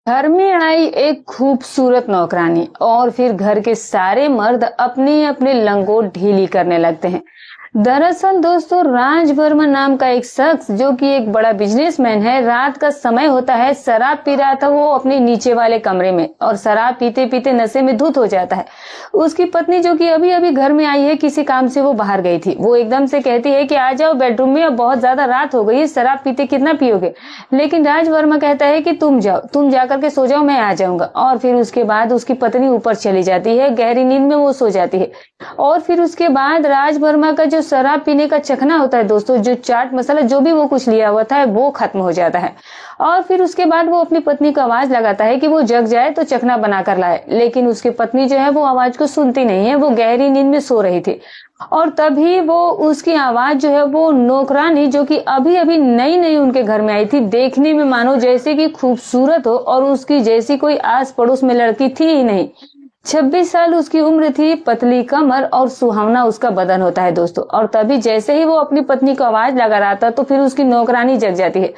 घर में आई एक खूबसूरत नौकरानी और फिर घर के सारे मर्द अपनी अपनी लंगोट ढीली करने लगते हैं। दरअसल दोस्तों, राज वर्मा नाम का एक शख्स जो कि एक बड़ा बिजनेसमैन है, रात का समय होता है, शराब पी रहा था वो अपने नीचे वाले कमरे में, और शराब पीते पीते नशे में धुत हो जाता है। उसकी पत्नी जो कि अभी अभी घर में आई है, किसी काम से वो बाहर गई थी, वो एकदम से कहती है कि आ जाओ बेडरूम में, अब बहुत ज्यादा रात हो गई है, शराब पीते कितना पियोगे। लेकिन राज वर्मा कहता है कि तुम जाओ, तुम जाकर के सो जाओ, मैं आ जाऊंगा। और फिर उसके बाद उसकी पत्नी ऊपर चली जाती है, गहरी नींद में वो सो जाती है। और फिर उसके बाद राज वर्मा का जो शराब पीने का चखना होता है दोस्तों, जो चाट मसाला जो भी वो कुछ लिया हुआ था वो खत्म हो जाता है। और फिर उसके बाद वो अपनी पत्नी को आवाज लगाता है कि वो जग जाए तो चखना बनाकर लाए, लेकिन उसकी पत्नी जो है वो आवाज को सुनती नहीं है, वो गहरी नींद में सो रही थी। और तभी वो उसकी आवाज जो है वो नौकरानी, जो कि अभी अभी नई नई उनके घर में आई थी, देखने में मानो जैसे कि खूबसूरत हो और उसकी जैसी कोई आस पड़ोस में लड़की थी ही नहीं। 26 साल उसकी उम्र थी, पतली कमर और सुहावना उसका बदन होता है दोस्तों। और तभी जैसे ही वो अपनी पत्नी को आवाज लगा रहा था तो फिर उसकी नौकरानी जग जाती है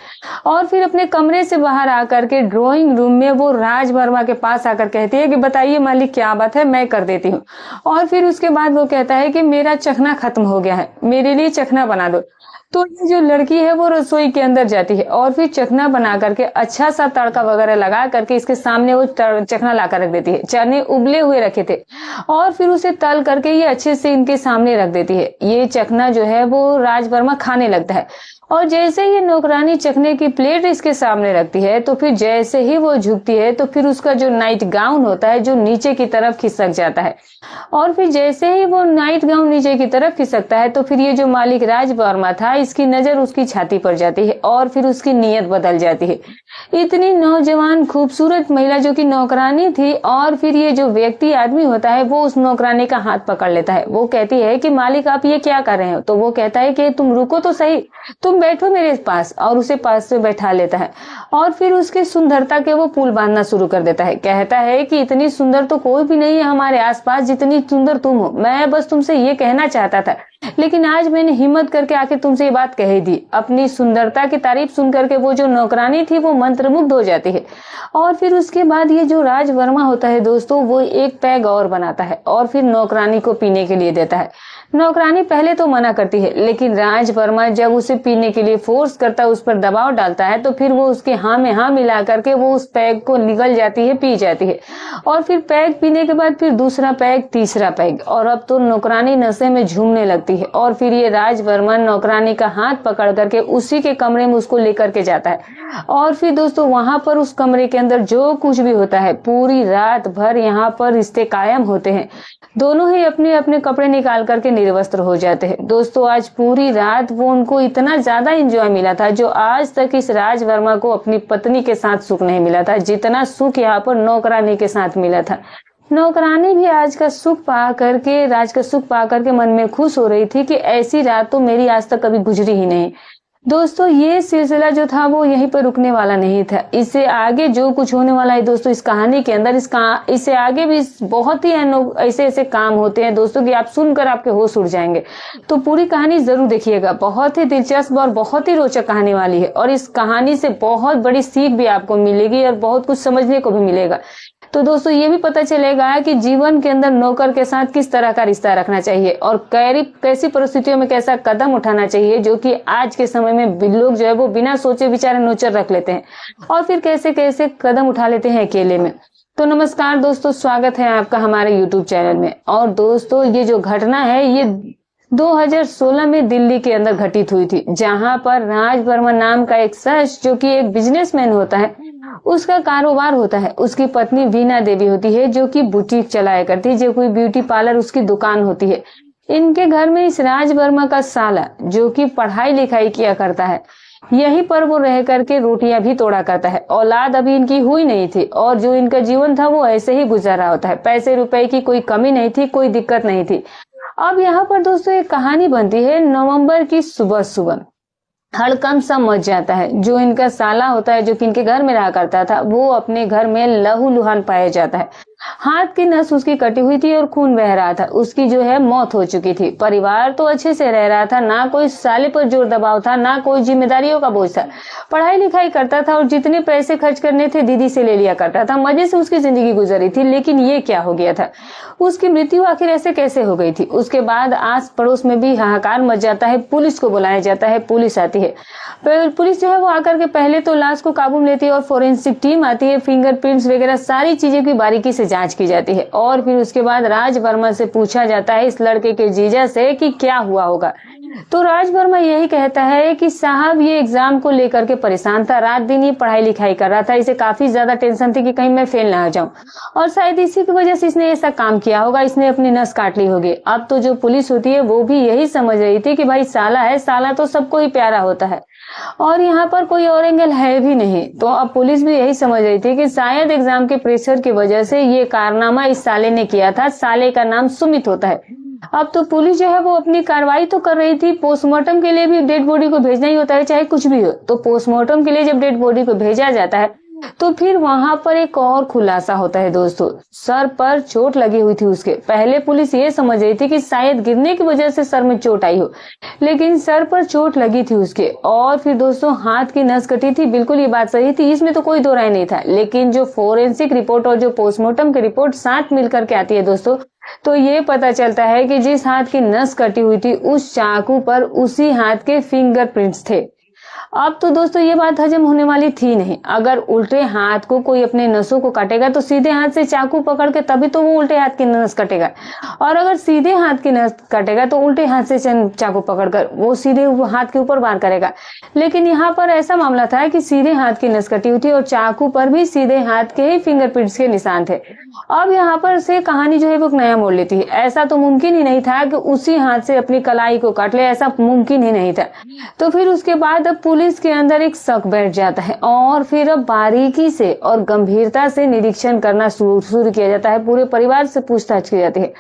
और फिर अपने कमरे से बाहर आकर के ड्राइंग रूम में वो राज वर्मा के पास आकर कहती है कि बताइए मालिक, क्या बात है, मैं कर देती हूँ। और फिर उसके बाद वो कहता है कि मेरा चखना खत्म हो गया है, मेरे लिए चखना बना दो। तो ये जो लड़की है वो रसोई के अंदर जाती है और फिर चखना बना करके अच्छा सा तड़का वगैरह लगा करके इसके सामने वो चखना ला कर रख देती है। चने उबले हुए रखे थे और फिर उसे तल करके ये अच्छे से इनके सामने रख देती है। ये चखना जो है वो राज वर्मा खाने लगता है और जैसे ये नौकरानी चखने की प्लेट इसके सामने रखती है तो फिर जैसे ही वो झुकती है तो फिर उसका जो नाइट गाउन होता है जो नीचे की तरफ खिसक जाता है। और फिर जैसे ही वो नाइट गाउन नीचे की तरफ खिसकता है तो फिर ये जो मालिक राज वर्मा था, इसकी नजर उसकी छाती पर जाती है और फिर उसकी नीयत बदल जाती है। इतनी नौजवान खूबसूरत महिला जो कि नौकरानी थी, और फिर ये जो व्यक्ति आदमी होता है वो उस नौकरानी का हाथ पकड़ लेता है। वो कहती है कि मालिक आप ये क्या कर रहे हो, तो वो कहता है कि तुम रुको तो सही, तुम बैठो मेरे पास, और उसे पास से बैठा लेता है और फिर उसकी सुंदरता के वो पुल बांधना शुरू कर देता है। कहता है कि इतनी सुंदर तो कोई भी नहीं है हमारे आसपास जितनी सुंदर तुम हो, मैं बस तुमसे ये कहना चाहता था, लेकिन आज मैंने हिम्मत करके आके तुमसे ये बात कह दी। अपनी सुंदरता की तारीफ सुन करके वो जो नौकरानी थी वो मंत्रमुग्ध हो जाती है। और फिर उसके बाद ये जो राज वर्मा होता है दोस्तों, वो एक पैग और बनाता है और फिर नौकरानी को पीने के लिए देता है। नौकरानी पहले तो मना करती है, लेकिन राज वर्मा जब उसे पीने के लिए फोर्स करता है, उस पर दबाव डालता है, तो फिर वो उसके हाँ में हाँ मिला करके वो उस पैग को निगल जाती है, पी जाती है। और फिर पैग पीने के बाद फिर दूसरा पैग, तीसरा पैग, और अब तो नौकरानी नशे में झूमने लगती है। और फिर ये राज वर्मा नौकरानी का हाथ पकड़ करके उसी के कमरे में उसको लेकर के जाता है। और फिर दोस्तों वहां पर उस कमरे के अंदर जो कुछ भी होता है, पूरी रात भर यहाँ पर रिश्ते कायम होते हैं। दोनों ही अपने अपने कपड़े निकाल करके निर्वस्त्र हो जाते हैं। दोस्तों आज पूरी रात वो उनको इतना ज्यादा एंजॉय मिला था जो आज तक इस राज वर्मा को अपनी पत्नी के साथ सुख नहीं मिला था, जितना सुख यहाँ पर नौकरानी के साथ मिला था। नौकरानी भी आज का सुख पा करके, राज का सुख पा करके मन में खुश हो रही थी कि ऐसी रात तो मेरी आज तक कभी गुजरी ही नहीं। दोस्तों ये सिलसिला जो था वो यहीं पर रुकने वाला नहीं था, इससे आगे जो कुछ होने वाला है दोस्तों इस कहानी के अंदर, इससे आगे भी बहुत ही ऐसे ऐसे काम होते हैं दोस्तों कि आप सुनकर आपके होश उड़ जाएंगे। तो पूरी कहानी जरूर देखिएगा, बहुत ही दिलचस्प और बहुत ही रोचक कहानी वाली है और इस कहानी से बहुत बड़ी सीख भी आपको मिलेगी और बहुत कुछ समझने को भी मिलेगा। तो दोस्तों ये भी पता चलेगा कि जीवन के अंदर नौकर के साथ किस तरह का रिश्ता रखना चाहिए और कैसी परिस्थितियों में कैसा कदम उठाना चाहिए, जो कि आज के समय में लोग जो है वो बिना सोचे विचारे नोचर रख लेते हैं और फिर कैसे कैसे कदम उठा लेते हैं अकेले में। तो नमस्कार दोस्तों, स्वागत है आपका हमारे YouTube चैनल में। और दोस्तों ये जो घटना है ये 2016 में दिल्ली के अंदर घटित हुई थी, जहां पर राज वर्मा नाम का एक शख्स जो कि एक बिजनेसमैन होता है, उसका कारोबार होता है। उसकी पत्नी वीना देवी होती है जो कि बुटीक चलाया करती है, जो कोई ब्यूटी पार्लर उसकी दुकान होती है। इनके घर में इस राज वर्मा का साला जो कि पढ़ाई लिखाई किया करता है, यहीं पर वो रह करके रोटियां भी तोड़ा करता है। औलाद अभी इनकी हुई नहीं थी और जो इनका जीवन था वो ऐसे ही गुजर रहा होता है। पैसे रुपए की कोई कमी नहीं थी, कोई दिक्कत नहीं थी। अब यहाँ पर दोस्तों एक कहानी बनती है। नवंबर की सुबह सुबह हड़कंप सा मच जाता है। जो इनका साला होता है जो कि इनके घर में रहा करता था, वो अपने घर में लहूलुहान पाया जाता है। हाथ की नस उसकी कटी हुई थी और खून बह रहा था। उसकी जो है मौत हो चुकी थी। परिवार तो अच्छे से रह रहा था, ना कोई साले पर जोर दबाव था, ना कोई जिम्मेदारियों का बोझ था। पढ़ाई लिखाई करता था और जितने पैसे खर्च करने थे दीदी से ले लिया करता था। मजे से उसकी जिंदगी गुजरी थी। लेकिन ये क्या हो गया था? उसकी मृत्यु आखिर ऐसे कैसे हो गई थी? उसके बाद आस पड़ोस में भी हाहाकार मच जाता है। पुलिस को बुलाया जाता है, पुलिस आती है। पुलिस जो है वो आकर के पहले तो लाश को काबू में लेती है और फोरेंसिक टीम आती है। फिंगरप्रिंट्स वगैरह सारी चीजें की बारीकी से जांच की जाती है और फिर उसके बाद राज वर्मा से पूछा जाता है, इस लड़के के जीजा से, कि क्या हुआ होगा। तो राज वर्मा यही कहता है कि साहब ये एग्जाम को लेकर के परेशान था, रात दिन ये पढ़ाई लिखाई कर रहा था, इसे काफी ज्यादा टेंशन थी कि कहीं मैं फेल ना हो जाऊं और शायद इसी की वजह से इसने ऐसा काम किया होगा, इसने अपनी नस काट ली होगी। अब तो जो पुलिस होती है वो भी यही समझ रही थी कि भाई साला है, साला तो सबको ही प्यारा होता है और यहाँ पर कोई और एंगल है भी नहीं। तो अब पुलिस भी यही समझ रही थी कि शायद एग्जाम के प्रेशर की वजह से ये कारनामा इस साले ने किया था। साले का नाम सुमित होता है। अब तो पुलिस जो है वो अपनी कार्रवाई तो कर रही थी। पोस्टमार्टम के लिए भी डेड बॉडी को भेजना ही होता है, चाहे कुछ भी हो। तो पोस्टमार्टम के लिए जब डेड बॉडी को भेजा जाता है तो फिर वहां पर एक और खुलासा होता है दोस्तों। सर पर चोट लगी हुई थी उसके। पहले पुलिस ये समझ रही थी कि शायद गिरने की वजह से सर में चोट आई हो, लेकिन सर पर चोट लगी थी उसके। और फिर दोस्तों हाथ की नस कटी थी। बिल्कुल ये बात सही थी, इसमें तो कोई दो राय नहीं था। लेकिन जो फोरेंसिक रिपोर्ट और जो पोस्टमार्टम की रिपोर्ट साथ मिलकर के आती है दोस्तों, तो ये पता चलता है कि जिस हाथ की नस कटी हुई थी उस चाकू पर उसी हाथ के फिंगरप्रिंट्स थे। अब तो दोस्तों ये बात हजम होने वाली थी नहीं। अगर उल्टे हाथ को कोई अपने नसों को काटेगा तो सीधे हाथ से चाकू पकड़ के तभी तो वो उल्टे हाथ की नस काटेगा, और अगर सीधे हाथ की नस काटेगा तो उल्टे हाथ से चाकू पकड़कर वो सीधे हाथ के ऊपर वार करेगा। लेकिन यहाँ पर ऐसा मामला था कि सीधे हाथ की नस कटी हुई थी और चाकू पर भी सीधे हाथ के ही फिंगरप्रिंट्स के निशान थे। अब यहाँ पर से कहानी जो है वो नया मोड़ लेती है। ऐसा तो मुमकिन ही नहीं था कि उसी हाथ से अपनी कलाई को काट ले, ऐसा मुमकिन ही नहीं था। तो फिर उसके बाद अब पुलिस के अंदर एक शक बैठ जाता है और फिर अब बारीकी से और गंभीरता से निरीक्षण करना शुरू किया जाता है। पूरे परिवार से पूछताछ की जाती है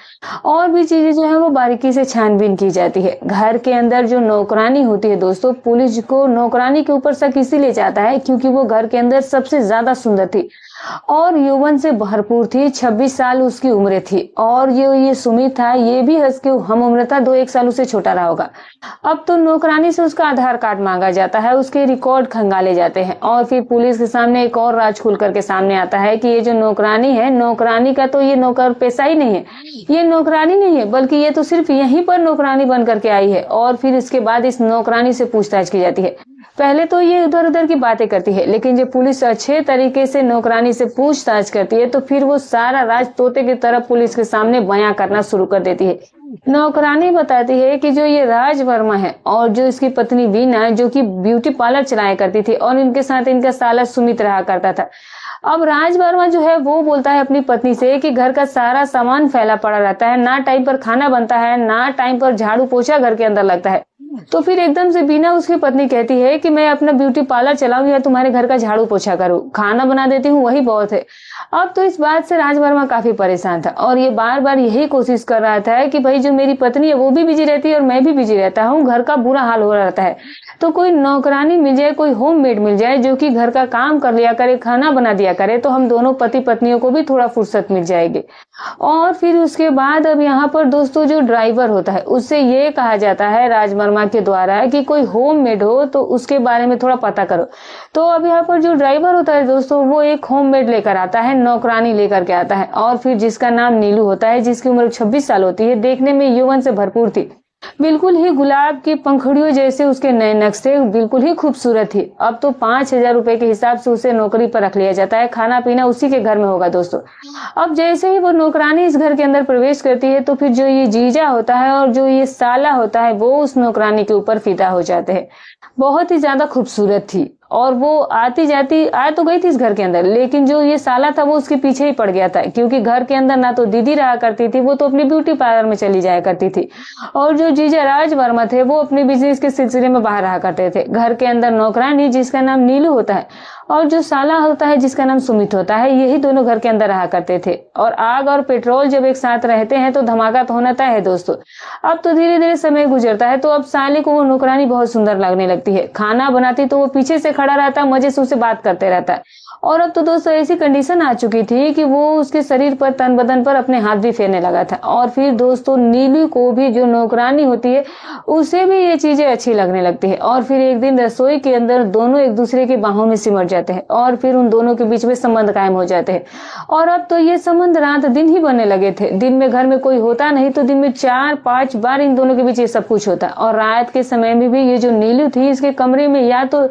और भी चीजें जो है वो बारीकी से छानबीन की जाती है। घर के अंदर जो नौकरानी होती है दोस्तों, पुलिस को नौकरानी के ऊपर शक इसीलिए जाता है क्योंकि वो घर के अंदर सबसे ज्यादा सुंदर थी और यौवन से भरपूर थी। 26 साल उसकी उम्र थी और ये सुमित था, ये भी हंस के हम उम्र था, 2-1 साल उससे छोटा रहा होगा। अब तो नौकरानी से उसका आधार कार्ड मांगा जाता है, उसके रिकॉर्ड खंगाले जाते हैं और फिर पुलिस के सामने एक और राज खुल करके सामने आता है कि ये जो नौकरानी है, नौकरानी का तो ये नौकर पेशा ही नहीं है, ये नौकरानी नहीं है, बल्कि ये तो सिर्फ यहीं पर नौकरानी बन करके आई है। और फिर इसके बाद इस नौकरानी से पूछताछ की जाती है। पहले तो ये इधर उधर की बातें करती है, लेकिन जब पुलिस अच्छे तरीके से नौकरानी से पूछताछ करती है तो फिर वो सारा राज तोते की तरह पुलिस के सामने बयां करना शुरू कर देती है। नौकरानी बताती है कि जो ये राज वर्मा है और जो इसकी पत्नी बीना, जो कि ब्यूटी पार्लर चलाया करती थी और इनके साथ इनका साला सुमित रहा करता था। अब राज वर्मा जो है वो बोलता है अपनी पत्नी से कि घर का सारा सामान फैला पड़ा रहता है, ना टाइम पर खाना बनता है, ना टाइम पर झाड़ू पोछा घर के अंदर लगता है। तो फिर एकदम से बीना उसकी पत्नी कहती है कि मैं अपना ब्यूटी पार्लर चलाऊं या तुम्हारे घर का झाड़ू पोछा करूं, खाना बना देती हूँ वही बहुत है। अब तो इस बात से राज वर्मा काफी परेशान था और ये बार बार यही कोशिश कर रहा था कि भाई जो मेरी पत्नी है वो भी बिजी रहती है और मैं भी बिजी रहता हूँ, घर का बुरा हाल हो रहता है, तो कोई नौकरानी मिल जाए, कोई होम मेड मिल जाए जो कि घर का काम कर लिया करे, खाना बना दिया करे, तो हम दोनों पति पत्नियों को भी थोड़ा फुर्सत मिल जाएगी। और फिर उसके बाद अब यहाँ पर दोस्तों जो ड्राइवर होता है उससे ये कहा जाता है राज वर्मा के द्वारा कि कोई होम मेड हो तो उसके बारे में थोड़ा पता करो। तो अब यहाँ पर जो ड्राइवर होता है दोस्तों वो एक होम मेड लेकर आता है, नौकरानी लेकर के आता है और फिर जिसका नाम नीलू होता है, जिसकी उम्र 26 साल होती है, देखने में यौवन से भरपूर थी, बिल्कुल ही गुलाब की पंखुड़ियों जैसे उसके नए नक्शे, बिल्कुल ही खूबसूरत थी। अब तो 5,000 रुपए के हिसाब से उसे नौकरी पर रख लिया जाता है, खाना पीना उसी के घर में होगा दोस्तों। अब जैसे ही वो नौकरानी इस घर के अंदर प्रवेश करती है तो फिर जो ये जीजा होता है और जो ये साला होता है वो उस नौकरानी के ऊपर फिदा हो जाते हैं। बहुत ही ज्यादा खूबसूरत थी और वो आती जाती आ तो गई थी इस घर के अंदर, लेकिन जो ये साला था वो उसके पीछे ही पड़ गया था क्योंकि घर के अंदर ना तो दीदी रहा करती थी, वो तो अपनी ब्यूटी पार्लर में चली जाया करती थी, और जो जीजा राज वर्मा थे वो अपने बिजनेस के सिलसिले में बाहर रहा करते थे। घर के अंदर नौकरानी जिसका नाम नीलू होता है और जो साला होता है जिसका नाम सुमित होता है, यही दोनों घर के अंदर रहा करते थे। और आग और पेट्रोल जब एक साथ रहते हैं तो धमाका तो होना तय है दोस्तों। अब तो धीरे धीरे समय गुजरता है तो अब साले को वो नौकरानी बहुत सुंदर लगने लगती है। खाना बनाती तो वो पीछे से खड़ा रहता, मजे से उससे बात करते रहता है। और अब तो दोस्तों ऐसी कंडीशन आ चुकी थी कि वो उसके शरीर पर, तन बदन पर अपने हाथ भी फेरने लगा था। और फिर दोस्तों नीलू को भी, जो नौकरानी होती है, उसे भी ये चीजें अच्छी लगने लगती है। और फिर एक दिन रसोई के अंदर दोनों एक दूसरे की बाहों में सिमट जाते हैं और फिर उन दोनों के बीच में संबंध कायम हो जाते हैं। और अब तो ये संबंध रात दिन ही बनने लगे थे। दिन में घर में कोई होता नहीं तो दिन में 4-5 बार इन दोनों के बीच ये सब कुछ होता। और रात के समय में भी ये जो नीलू थी, इसके कमरे में या तो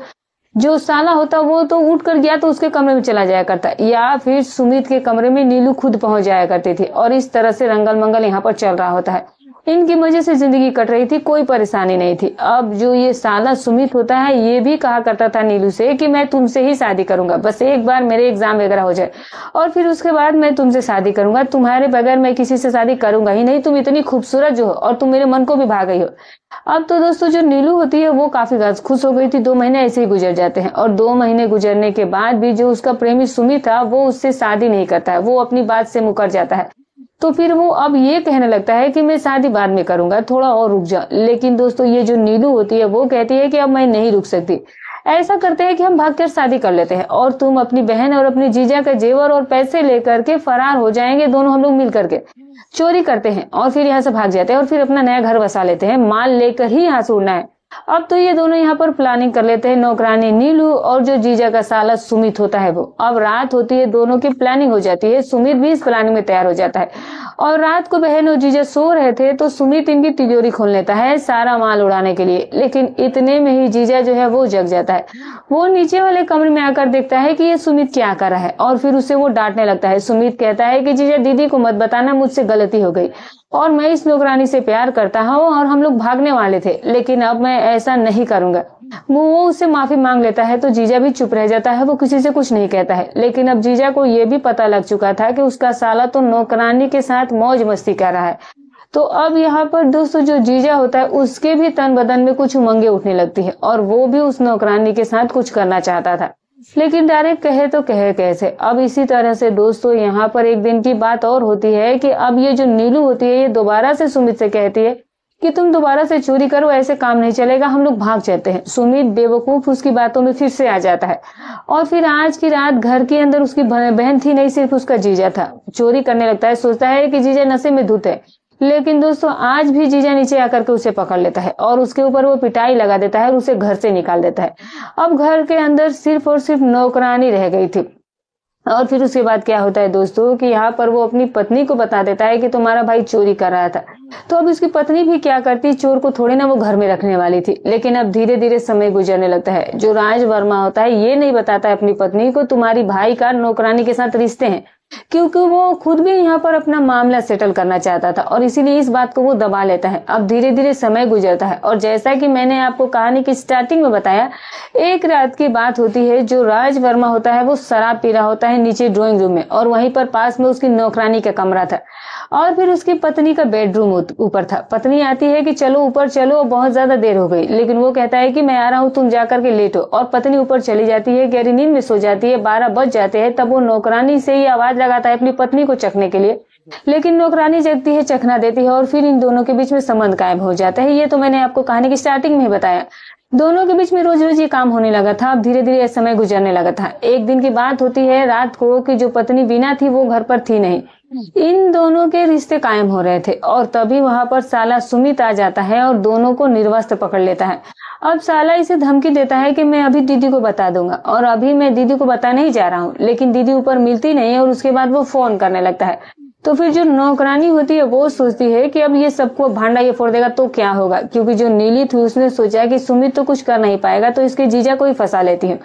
जो साला होता वो तो उठ कर गया तो उसके कमरे में चला जाया करता, या फिर सुमित के कमरे में नीलू खुद पहुंच जाया करती थी। और इस तरह से रंगल मंगल यहाँ पर चल रहा होता है। इनकी मजे से जिंदगी कट रही थी, कोई परेशानी नहीं थी। अब जो ये साला सुमित होता है, ये भी कहा करता था नीलू से कि मैं तुमसे ही शादी करूंगा, बस एक बार मेरे एग्जाम वगैरह हो जाए और फिर उसके बाद मैं तुमसे शादी करूंगा। तुम्हारे बगैर मैं किसी से शादी करूंगा ही नहीं, तुम इतनी खूबसूरत जो हो और तुम मेरे मन को भी भा गई हो। अब तो दोस्तों जो नीलू होती है वो काफी खुश हो गई थी। 2 महीने ऐसे ही गुजर जाते हैं और 2 महीने गुजरने के बाद भी जो उसका प्रेमी सुमित था वो उससे शादी नहीं करता है, वो अपनी बात से मुकर जाता है। तो फिर वो अब ये कहने लगता है कि मैं शादी बाद में करूंगा, थोड़ा और रुक जा। लेकिन दोस्तों ये जो नीलू होती है वो कहती है कि अब मैं नहीं रुक सकती। ऐसा करते हैं कि हम भागकर शादी कर लेते हैं और तुम अपनी बहन और अपने जीजा का जेवर और पैसे लेकर के फरार हो जाएंगे। दोनों हम लोग मिल करके चोरी करते हैं और फिर यहाँ से भाग जाते हैं और फिर अपना नया घर बसा लेते हैं। माल लेकर ही यहाँ से उड़ना है। अब तो ये दोनों यहाँ पर प्लानिंग कर लेते हैं, नौकरानी नीलू और जो जीजा का साला सुमित होता है वो। अब रात होती है, दोनों की प्लानिंग हो जाती है। सुमित भी इस प्लानिंग में तैयार हो जाता है और रात को बहन और जीजा सो रहे थे तो सुमित इनकी तिजोरी खोल लेता है सारा माल उड़ाने के लिए। लेकिन इतने में ही जीजा जो है वो जग जाता है। वो नीचे वाले कमरे में आकर देखता है कि ये सुमित क्या कर रहा है और फिर उसे वो डांटने लगता है। सुमित कहता है कि जीजा दीदी को मत बताना, मुझसे गलती हो गई और मैं इस नौकरानी से प्यार करता हूँ और हम लोग भागने वाले थे, लेकिन अब मैं ऐसा नहीं करूंगा। वो उससे माफी मांग लेता है तो जीजा भी चुप रह जाता है, वो किसी से कुछ नहीं कहता है। लेकिन अब जीजा को ये भी पता लग चुका था कि उसका साला तो नौकरानी के साथ मौज मस्ती कर रहा है। तो अब यहाँ पर दोस्तों जो जीजा होता है उसके भी तन बदन में कुछ उमंगे उठने लगती है और वो भी उस नौकरानी के साथ कुछ करना चाहता था, लेकिन डायरेक्ट कहे तो कहे कैसे। अब इसी तरह से दोस्तों यहाँ पर एक दिन की बात और होती है कि अब ये जो नीलू होती है ये दोबारा से सुमित से कहती है कि तुम दोबारा से चोरी करो, ऐसे काम नहीं चलेगा, हम लोग भाग जाते हैं। सुमित बेवकूफ उसकी बातों में फिर से आ जाता है और फिर आज की रात घर के अंदर उसकी बहन थी नहीं, सिर्फ उसका जीजा था। चोरी करने लगता है, सोचता है कि जीजा नशे में धुत है, लेकिन दोस्तों आज भी जीजा नीचे आकर के उसे पकड़ लेता है और उसके ऊपर वो पिटाई लगा देता है और उसे घर से निकाल देता है। अब घर के अंदर सिर्फ और सिर्फ नौकरानी रह गई थी। और फिर उसके बाद क्या होता है दोस्तों कि यहाँ पर वो अपनी पत्नी को बता देता है कि तुम्हारा भाई चोरी कर रहा था। तो अब उसकी पत्नी भी क्या करती, चोर को थोड़ी ना वो घर में रखने वाली थी। लेकिन अब धीरे धीरे समय गुजरने लगता है। जो राज वर्मा होता है ये नहीं बताता है अपनी पत्नी को तुम्हारी भाई का नौकरानी के साथ रिश्ते हैं, क्योंकि वो खुद भी यहाँ पर अपना मामला सेटल करना चाहता था और इसीलिए इस बात को वो दबा लेता है। अब धीरे धीरे समय गुजरता है और जैसा कि मैंने आपको कहानी की स्टार्टिंग में बताया, एक रात की बात होती है। जो राज वर्मा होता है वो शराब पी रहा होता है नीचे ड्राइंग रूम में और वहीं पर पास में उसकी नौकरानी का कमरा था और फिर उसकी पत्नी का बेडरूम ऊपर था। पत्नी आती है कि चलो ऊपर चलो, बहुत ज्यादा देर हो गई, लेकिन वो कहता है कि मैं आ रहा हूँ, तुम जाकर के लेटो। और पत्नी ऊपर चली जाती है, गहरी नींद में सो जाती है। 12 बज जाते हैं। तब वो नौकरानी से ही आवाज लगाता है अपनी पत्नी को चखने के लिए, लेकिन नौकरानी जगती है, चखना देती है और फिर इन दोनों के बीच में संबंध कायम हो जाता है। ये तो मैंने आपको कहानी की स्टार्टिंग में ही बताया। दोनों के बीच में रोज रोज ये काम होने लगा था। अब धीरे धीरे समय गुजरने लगा था। एक दिन की बात होती है रात को कि जो पत्नी वीना थी वो घर पर थी नहीं। इन दोनों के रिश्ते कायम हो रहे थे और तभी वहां पर साला सुमित आ जाता है और दोनों को निर्वस्त्र पकड़ लेता है। अब साला इसे धमकी देता है कि मैं अभी दीदी को बता दूंगा और अभी मैं दीदी को बता नहीं जा रहा हूँ, लेकिन दीदी ऊपर मिलती नहीं है और उसके बाद वो फोन करने लगता है। तो फिर जो नौकरानी होती है वो सोचती है कि अब ये सबको भांडा ये फोड़ देगा तो क्या होगा, क्योंकि जो नीली थी उसने सोचा कि सुमित तो कुछ कर नहीं पाएगा तो इसके जीजा को ही फंसा लेती है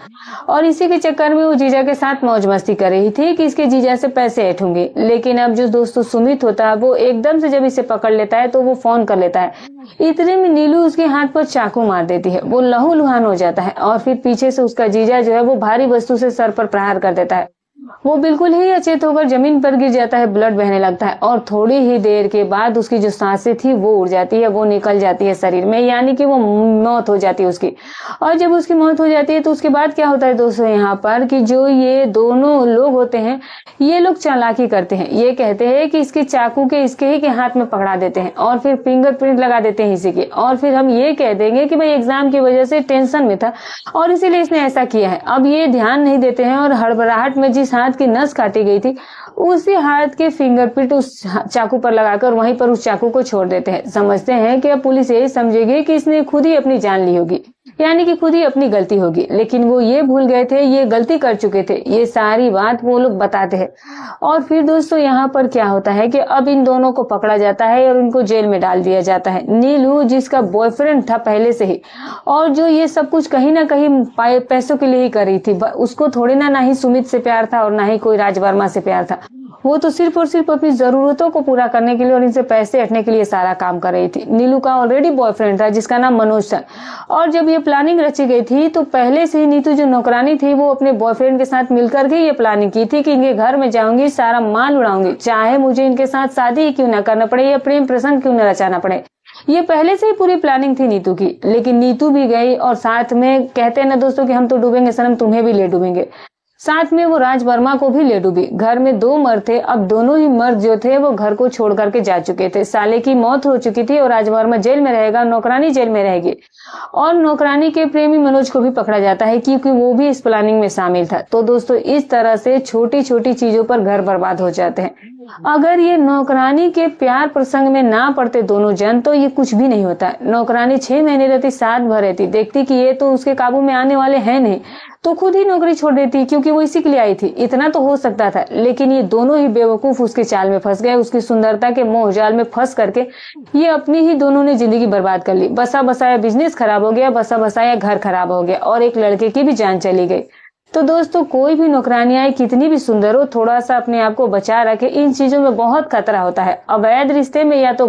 और इसी के चक्कर में वो जीजा के साथ मौज मस्ती कर रही थी कि इसके जीजा से पैसे ऐठूंगी। लेकिन अब जो दोस्तों सुमित होता है वो एकदम से जब इसे पकड़ लेता है तो वो फोन कर लेता है। इतने में नीलू उसके हाथ पर चाकू मार देती है, वो लहूलुहान हो जाता है और फिर पीछे से उसका जीजा जो है वो भारी वस्तु से सर पर प्रहार कर देता है वो बिल्कुल ही अचेत होकर जमीन पर गिर जाता है, ब्लड बहने लगता है और थोड़ी ही देर के बाद उसकी जो सांसें थी वो उड़ जाती है, वो निकल जाती है शरीर में, यानी कि वो मौत हो जाती है उसकी। और जब उसकी मौत हो जाती है तो उसके बाद क्या होता है दोस्तों यहाँ पर कि जो ये दोनों लोग होते हैं, ये लोग चालाकी करते हैं। ये कहते हैं कि इसके चाकू के इसके ही के हाथ में पकड़ा देते हैं और फिर फिंगरप्रिंट लगा देते हैं इसी के, और फिर हम ये कह देंगे कि भाई एग्जाम की वजह से टेंशन में था और इसीलिए इसने ऐसा किया है। अब ये ध्यान नहीं देते हैं और हड़बड़ाहट में जिस हाथ की नस काटी गई थी उसी हाथ के फिंगरप्रिंट उस चाकू पर लगाकर वहीं पर उस चाकू को छोड़ देते हैं। समझते हैं कि अब पुलिस यही समझेगी कि इसने खुद ही अपनी जान ली होगी, यानी कि खुद ही अपनी गलती होगी, लेकिन वो ये भूल गए थे, ये गलती कर चुके थे। ये सारी बात वो लोग बताते हैं। और फिर दोस्तों यहाँ पर क्या होता है कि अब इन दोनों को पकड़ा जाता है और इनको जेल में डाल दिया जाता है। नीलू जिसका बॉयफ्रेंड था पहले से ही, और जो ये सब कुछ कहीं ना कहीं पैसों के लिए ही कर रही थी, उसको थोड़ी ना ही सुमित से प्यार था और ना ही कोई राज वर्मा से प्यार था। वो तो सिर्फ और सिर्फ अपनी जरूरतों को पूरा करने के लिए और इनसे पैसे हटने के लिए सारा काम कर रही थी। नीलू का ऑलरेडी बॉयफ्रेंड था जिसका नाम मनोज था, और जब ये प्लानिंग रची गई थी तो पहले से ही नीतू जो नौकरानी थी वो अपने बॉयफ्रेंड के साथ मिलकर के ये प्लानिंग की थी कि इनके घर में जाऊंगी, सारा माल उड़ाऊंगी, चाहे मुझे इनके साथ शादी ही क्यों ना करना पड़े या प्रेम प्रसंग क्यों न रचाना पड़े। ये पहले से ही पूरी प्लानिंग थी नीतू की, लेकिन नीतू भी गई और साथ में कहते हैं ना दोस्तों कि हम तो डूबेंगे सनम, तुम्हें भी ले डूबेंगे। साथ में वो राज वर्मा को भी ले डूबी। घर में दो मर्द थे, अब दोनों ही मर्द जो थे वो घर को छोड़ करके जा चुके थे। साले की मौत हो चुकी थी और राज वर्मा जेल में रहेगा, नौकरानी जेल में रहेगी, और नौकरानी के प्रेमी मनोज को भी पकड़ा जाता है क्योंकि वो भी इस प्लानिंग में शामिल था। तो दोस्तों इस तरह से छोटी छोटी चीजों पर घर बर्बाद हो जाते हैं। अगर ये नौकरानी के प्यार प्रसंग में ना पड़ते दोनों जन तो ये कुछ भी नहीं होता। नौकरानी 6 महीने रहती, साथ भर रहती, देखती कि ये तो उसके काबू में आने वाले हैं नहीं, तो खुद ही नौकरी छोड़ देती क्योंकि वो इसी के लिए आई थी। इतना तो हो सकता था, लेकिन ये दोनों ही बेवकूफ उसके चाल में फंस गए। उसकी सुंदरता के मोह जाल में फंस करके ये अपनी ही दोनों ने जिंदगी बर्बाद कर ली। बसा बसाया बिजनेस खराब हो गया, बसा बसाया घर खराब हो गया और एक लड़के की भी जान चली गई। तो दोस्तों कोई भी नौकरानियां कितनी भी सुंदर हो, थोड़ा सा अपने आप को बचा रखे। इन चीजों में बहुत खतरा होता है। अवैध रिश्ते में या तो